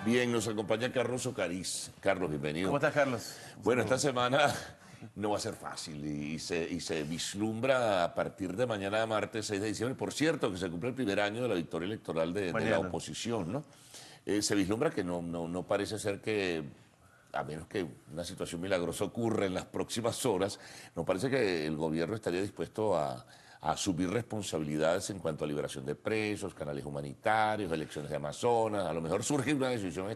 Bien, nos acompaña Carlos Ocariz. Carlos, bienvenido. ¿Cómo estás, Carlos? Bueno, esta semana no va a ser fácil y se vislumbra a partir de mañana, martes 6 de diciembre. Por cierto, que se cumple el primer año de la victoria electoral de la Mañana. oposición, ¿no? Se vislumbra que no parece ser que, a menos que una situación milagrosa ocurra en las próximas horas, no parece que el gobierno estaría dispuesto a asumir responsabilidades en cuanto a liberación de presos, canales humanitarios, elecciones de Amazonas. A lo mejor surge una decisión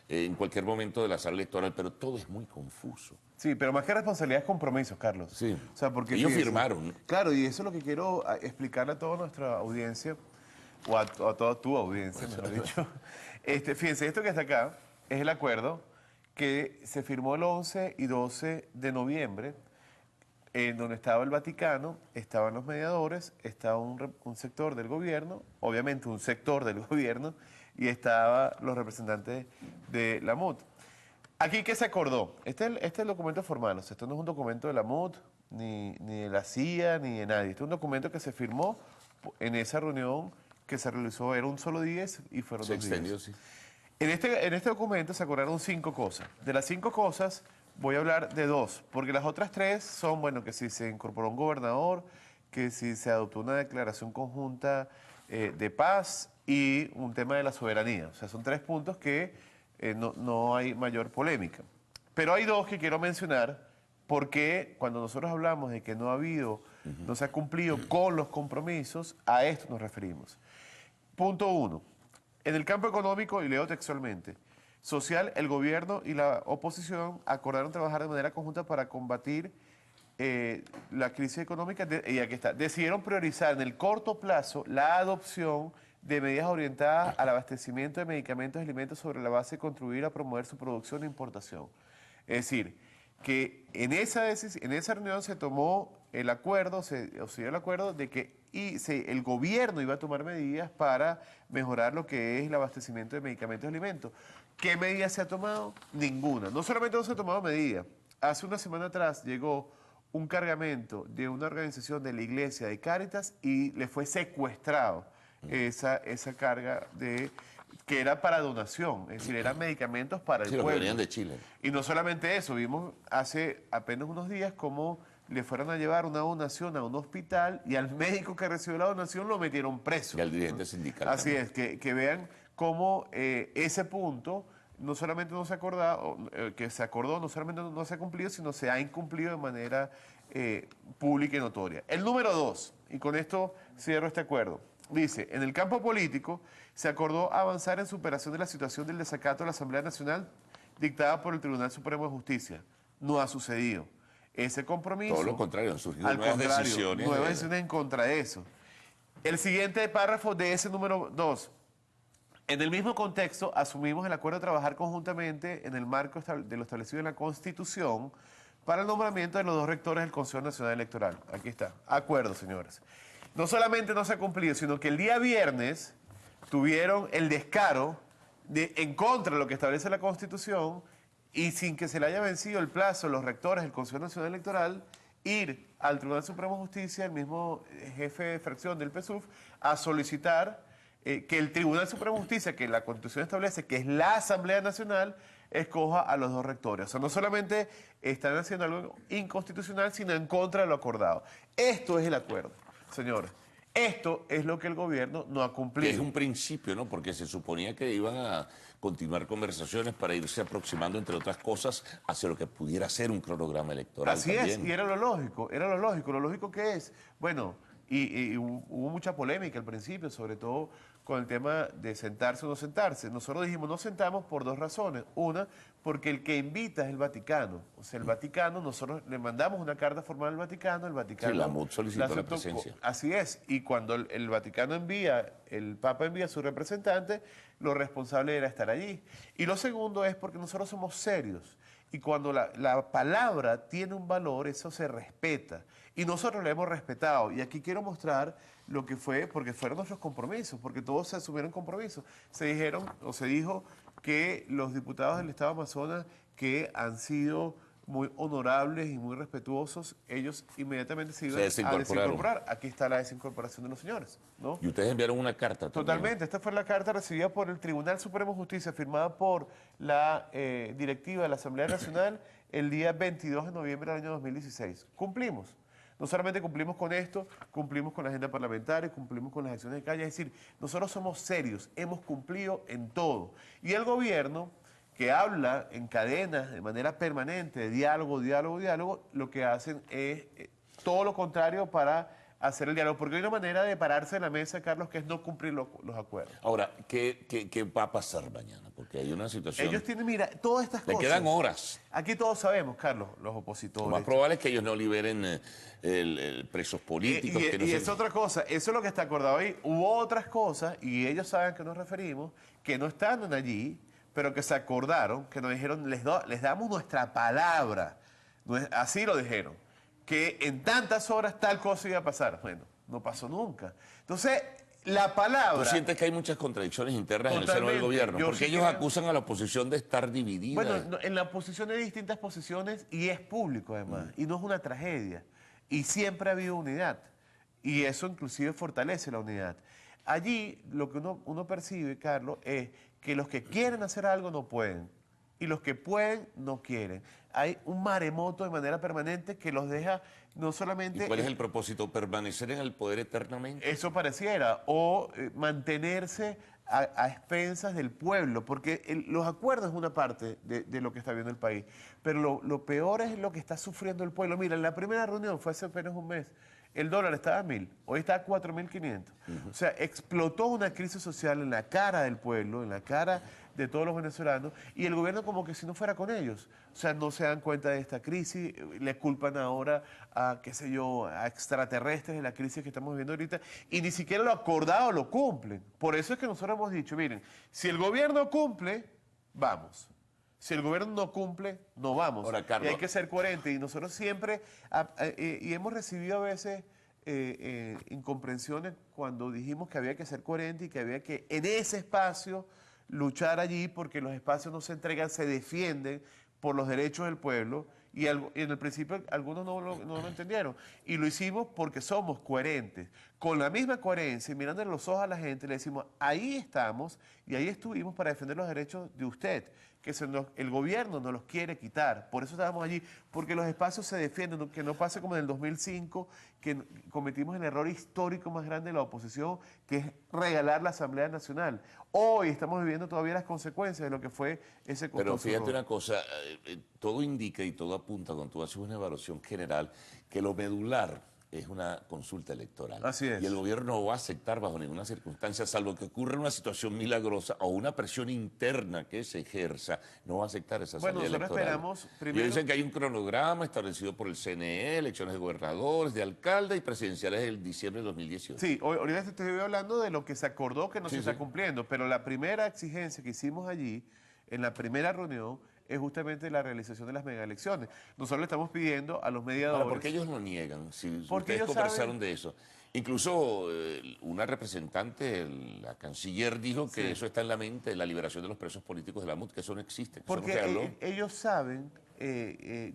en cualquier momento de la sala electoral, pero todo es muy confuso. Sí, pero más que responsabilidad es compromisos, Carlos. Sí. O sea, porque Ellos fíjese, firmaron, ¿no? Claro, y eso es lo que quiero explicarle a toda nuestra audiencia, o a toda tu audiencia, mejor dicho. Fíjense, esto que está acá es el acuerdo que se firmó el 11 y 12 de noviembre, en donde estaba el Vaticano, estaban los mediadores, estaba un sector del gobierno, obviamente un sector del gobierno, y estaban los representantes de la MUT. Aquí, ¿qué se acordó? Este es el documento formal, o sea, esto no es un documento de la MUT, ni de la CIA, ni de nadie. Este es un documento que se firmó en esa reunión que se realizó, era un solo día y fueron Se 2 días. extendió, sí. En este documento se acordaron 5 cosas. De las 5 cosas voy a hablar de 2, porque las otras 3 son, bueno, que si se incorporó un gobernador, que si se adoptó una declaración conjunta de paz y un tema de la soberanía. O sea, son 3 puntos que no hay mayor polémica. Pero hay 2 que quiero mencionar porque cuando nosotros hablamos de que no se ha cumplido con los compromisos, a esto nos referimos. Punto 1. En el campo económico, y leo textualmente, social, el gobierno y la oposición acordaron trabajar de manera conjunta para combatir la crisis económica, y aquí está, decidieron priorizar en el corto plazo la adopción de medidas orientadas al abastecimiento de medicamentos y alimentos sobre la base de contribuir a promover su producción e importación. Es decir, que en esa reunión se tomó el acuerdo, se dio el acuerdo de que el gobierno iba a tomar medidas para mejorar lo que es el abastecimiento de medicamentos y alimentos. ¿Qué medidas se ha tomado? Ninguna. No solamente no se ha tomado medidas. Hace una semana atrás llegó un cargamento de una organización de la iglesia de Cáritas y le fue secuestrado esa carga que era para donación, es decir, eran medicamentos para el Sí, los que pueblo. venían de Chile. Y no solamente eso, vimos hace apenas unos días cómo le fueron a llevar una donación a un hospital y al médico que recibió la donación lo metieron preso. Y al dirigente sindical Así también. es, que vean cómo ese punto no solamente no se acordó, que se acordó, no solamente no se ha cumplido, sino se ha incumplido de manera pública y notoria. El número 2, y con esto cierro este acuerdo, dice, en el campo político se acordó avanzar en superación de la situación del desacato de la Asamblea Nacional dictada por el Tribunal Supremo de Justicia. No ha sucedido. Ese compromiso... Todo lo contrario, han surgido al nuevas contrario, decisiones. nuevas decisiones en contra de eso. El siguiente párrafo de ese número 2. En el mismo contexto, asumimos el acuerdo de trabajar conjuntamente en el marco de lo establecido en la Constitución para el nombramiento de los 2 rectores del Consejo Nacional Electoral. Aquí está. Acuerdo, señores. No solamente no se ha cumplido, sino que el día viernes tuvieron el descaro en contra de lo que establece la Constitución y sin que se le haya vencido el plazo, los rectores del Consejo Nacional Electoral ir al Tribunal Supremo de Justicia, el mismo jefe de fracción del PSUV, a solicitar que el Tribunal Supremo de Justicia, que la Constitución establece que es la Asamblea Nacional, escoja a los 2 rectores. O sea, no solamente están haciendo algo inconstitucional, sino en contra de lo acordado. Esto es el acuerdo, señores. Esto es lo que el gobierno no ha Que cumplido. es un principio, ¿no? Porque se suponía que iban a continuar conversaciones para irse aproximando, entre otras cosas, hacia lo que pudiera ser un cronograma electoral. Así también. es, y era lo lógico, lo lógico que es, bueno, y hubo mucha polémica al principio, sobre todo con el tema de sentarse o no sentarse. Nosotros dijimos, nos sentamos por 2 razones. Una, porque el que invita es el Vaticano. O sea, el Vaticano, nosotros le mandamos una carta formal al Vaticano, el Vaticano... Sí, la MUD solicitó la aceptó. presencia. Así es, y cuando el Vaticano el Papa envía a su representante, lo responsable era estar allí. Y lo segundo es porque nosotros somos serios. Y cuando la palabra tiene un valor, eso se respeta. Y nosotros lo hemos respetado. Y aquí quiero mostrar lo que fue, porque fueron nuestros compromisos, porque todos se asumieron compromisos. Se dijo que los diputados del Estado Amazonas que han sido muy honorables y muy respetuosos, ellos inmediatamente se iban a desincorporaron. desincorporar. Aquí está la desincorporación de los señores, ¿no? Y ustedes enviaron una carta también. Totalmente. Esta fue la carta recibida por el Tribunal Supremo de Justicia, firmada por la directiva de la Asamblea Nacional el día 22 de noviembre del año 2016. Cumplimos. No solamente cumplimos con esto, cumplimos con la agenda parlamentaria, cumplimos con las acciones de calle. Es decir, nosotros somos serios, hemos cumplido en todo. Y el gobierno, que habla en cadenas de manera permanente de diálogo, diálogo, diálogo, lo que hacen es todo lo contrario para hacer el diálogo. Porque hay una manera de pararse en la mesa, Carlos, que es no cumplir los acuerdos. Ahora, ¿qué va a pasar mañana? Porque hay una situación... Ellos tienen, mira, todas estas Le cosas. quedan horas. Aquí todos sabemos, Carlos, los Lo opositores. más probable es que ellos no liberen presos políticos. Que no Y se- es otra cosa, eso es lo que está acordado ahí. Hubo otras cosas, y ellos saben a qué nos referimos, que no están allí, pero que se acordaron, que nos dijeron, les damos nuestra palabra. Así lo dijeron, que en tantas horas tal cosa iba a pasar. Bueno, no pasó nunca. Entonces, la palabra... ¿Tú sientes que hay muchas contradicciones internas en el seno del Totalmente. gobierno? Yo Porque sí ellos creo. acusan a la oposición de estar dividida. Bueno, en la oposición hay distintas posiciones y es público además, y no es una tragedia. Y siempre ha habido unidad, y eso inclusive fortalece la unidad. Allí lo que uno percibe, Carlos, es que los que quieren hacer algo no pueden, y los que pueden no quieren. Hay un maremoto de manera permanente que los deja no solamente... ¿Y cuál es el propósito? ¿Permanecer en el poder eternamente? Eso pareciera, o mantenerse a expensas del pueblo, porque los acuerdos es una parte de lo que está viendo el país, pero lo peor es lo que está sufriendo el pueblo. Mira, en la primera reunión fue hace apenas un mes, el dólar estaba a 1.000, hoy está a 4.500. O sea, explotó una crisis social en la cara del pueblo, en la cara de todos los venezolanos, y el gobierno como que si no fuera con ellos. O sea, no se dan cuenta de esta crisis, le culpan ahora a, qué sé yo, a extraterrestres de la crisis que estamos viviendo ahorita, y ni siquiera lo acordado lo cumplen. Por eso es que nosotros hemos dicho, miren, si el gobierno cumple, vamos. Si el gobierno no cumple, no vamos. Ahora, y Carlos, hay que ser coherente. Y nosotros siempre, y hemos recibido a veces incomprensiones cuando dijimos que había que ser coherente y que había que en ese espacio luchar allí, porque los espacios no se entregan, se defienden por los derechos del pueblo. Y en el principio algunos no lo entendieron. Y lo hicimos porque somos coherentes. Con la misma coherencia, mirando en los ojos a la gente, le decimos, ahí estamos y ahí estuvimos para defender los derechos de usted, que el gobierno nos los quiere quitar. Por eso estábamos allí, porque los espacios se defienden, que no pase como en el 2005, que cometimos el error histórico más grande de la oposición, que es regalar la Asamblea Nacional. Hoy estamos viviendo todavía las consecuencias de lo que fue ese costoso pero fíjate error. una cosa, todo indica y todo apunta, cuando tú haces una evaluación general, que lo medular es una consulta electoral. Así es. Y el gobierno no va a aceptar bajo ninguna circunstancia, salvo que ocurra una situación milagrosa o una presión interna que se ejerza, no va a aceptar esa Bueno, salida nosotros electoral. esperamos primero... Y dicen que hay un cronograma establecido por el CNE, elecciones de gobernadores, de alcalde y presidenciales del diciembre de 2018. Sí, ahorita te estoy hablando de lo que se acordó que no Sí, se está sí. cumpliendo, pero la primera exigencia que hicimos allí, en la primera reunión, es justamente la realización de las megaelecciones. Nosotros le estamos pidiendo a los mediadores... Ahora, ¿por qué ellos lo niegan? Si Porque ustedes ellos conversaron saben- de eso. Incluso una representante, la canciller, dijo que Sí. eso está en la mente, la liberación de los presos políticos de la MUT, que eso no existe, que eso no Porque se habló. ellos saben,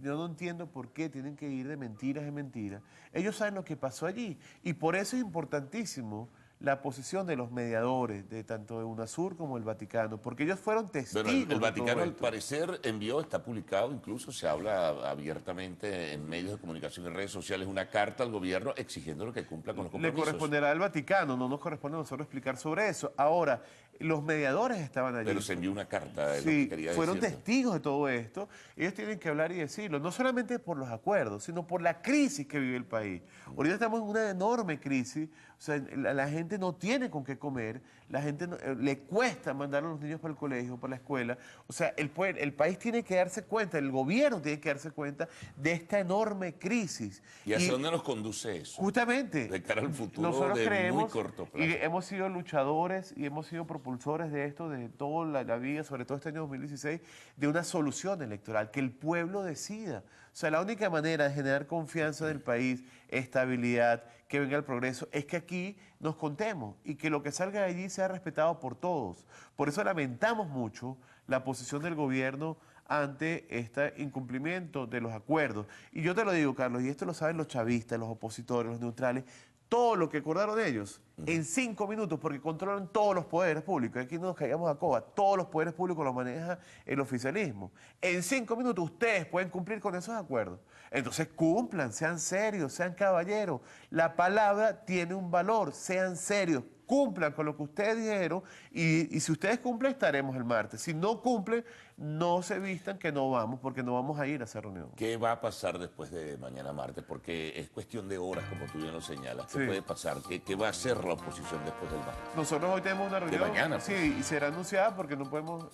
yo no entiendo por qué tienen que ir de mentiras en mentiras. Ellos saben lo que pasó allí. Y por eso es importantísimo la posición de los mediadores, de tanto de UNASUR como el Vaticano, porque ellos fueron testigos. Bueno, el de todo Vaticano al esto. parecer envió, está publicado, incluso se habla abiertamente en medios de comunicación y redes sociales, una carta al gobierno exigiendo que cumpla con los Le compromisos. corresponderá al Vaticano, no nos corresponde a nosotros explicar sobre eso. Ahora, los mediadores estaban allí. Pero se envió una carta, es lo Sí, que quería fueron decirte. testigos de todo esto. Ellos tienen que hablar y decirlo, no solamente por los acuerdos, sino por la crisis que vive el país. Ahorita estamos en una enorme crisis, o sea, la gente no tiene con qué comer, la gente le cuesta mandar a los niños para el colegio, para la escuela. O sea, el país tiene que darse cuenta, el gobierno tiene que darse cuenta de esta enorme crisis. ¿Y hacia dónde nos conduce eso? Justamente, De cara al futuro nosotros de muy creemos corto plazo. y hemos sido luchadores y hemos sido propulsores de esto, de toda la vida, sobre todo este año 2016, de una solución electoral, que el pueblo decida. O sea, la única manera de generar confianza en el país, estabilidad, que venga el progreso, es que aquí nos contemos y que lo que salga de allí sea respetado por todos. Por eso lamentamos mucho la posición del gobierno ante este incumplimiento de los acuerdos. Y yo te lo digo, Carlos, y esto lo saben los chavistas, los opositores, los neutrales, todo lo que acordaron ellos en 5 minutos, porque controlan todos los poderes públicos. Aquí no nos caigamos a coba, todos los poderes públicos los maneja el oficialismo. En 5 minutos ustedes pueden cumplir con esos acuerdos. Entonces cumplan, sean serios, sean caballeros. La palabra tiene un valor, sean serios. Cumplan con lo que ustedes dijeron y si ustedes cumplen estaremos el martes. Si no cumplen, no se vistan que no vamos porque no vamos a ir a esa reunión. ¿Qué va a pasar después de mañana martes? Porque es cuestión de horas, como tú bien lo señalas. ¿Qué puede pasar? ¿Qué va a hacer la oposición después del martes? Nosotros hoy tenemos una reunión. De mañana, pues. Sí, y será anunciada porque no podemos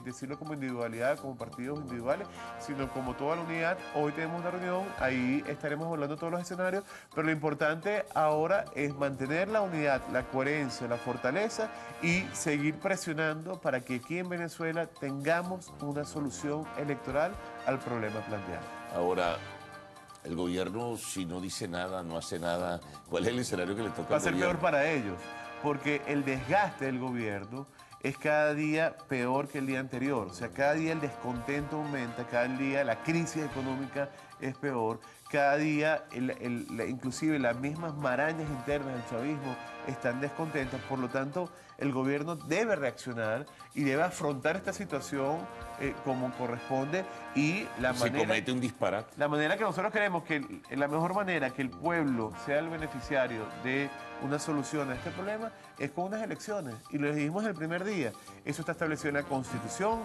decirlo como individualidad, como partidos individuales, sino como toda la unidad. Hoy tenemos una reunión, ahí estaremos hablando de todos los escenarios, pero lo importante ahora es mantener la unidad, la coherencia, la fortaleza y seguir presionando para que aquí en Venezuela tengamos una solución electoral al problema planteado. Ahora, el gobierno, si no dice nada, no hace nada, ¿cuál es el escenario que le toca Va a al ser gobierno? peor para ellos, porque el desgaste del gobierno es cada día peor que el día anterior. O sea, cada día el descontento aumenta, cada día la crisis económica es peor, cada día inclusive las mismas marañas internas del chavismo están descontentas. Por lo tanto, el gobierno debe reaccionar y debe afrontar esta situación como corresponde y la Si manera... comete un disparate. La manera que nosotros queremos, la mejor manera que el pueblo sea el beneficiario de una solución a este problema es con unas elecciones. Y lo dijimos el primer día, eso está establecido en la Constitución,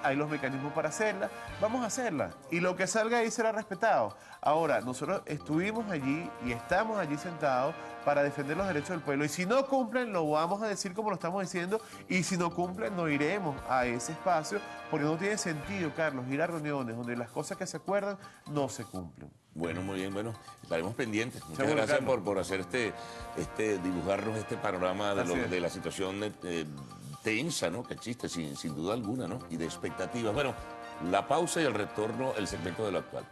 hay los mecanismos para hacerla, vamos a hacerla. Y lo que salga ahí será respetado. Ahora, nosotros estuvimos allí y estamos allí sentados para defender los derechos del pueblo. Y si no cumplen, lo vamos a decir como lo estamos diciendo. Y si no cumplen, no iremos a ese espacio, porque no tiene sentido, Carlos, ir a reuniones donde las cosas que se acuerdan no se cumplen. Bueno, muy bien, bueno, estaremos pendientes. Muchas Seguro, gracias Carlos. por hacer dibujarnos este panorama Así es. de la situación tensa, ¿no? Que existe, sin duda alguna, ¿no? Y de expectativas. Bueno, la pausa y el retorno, el segmento de lo actual.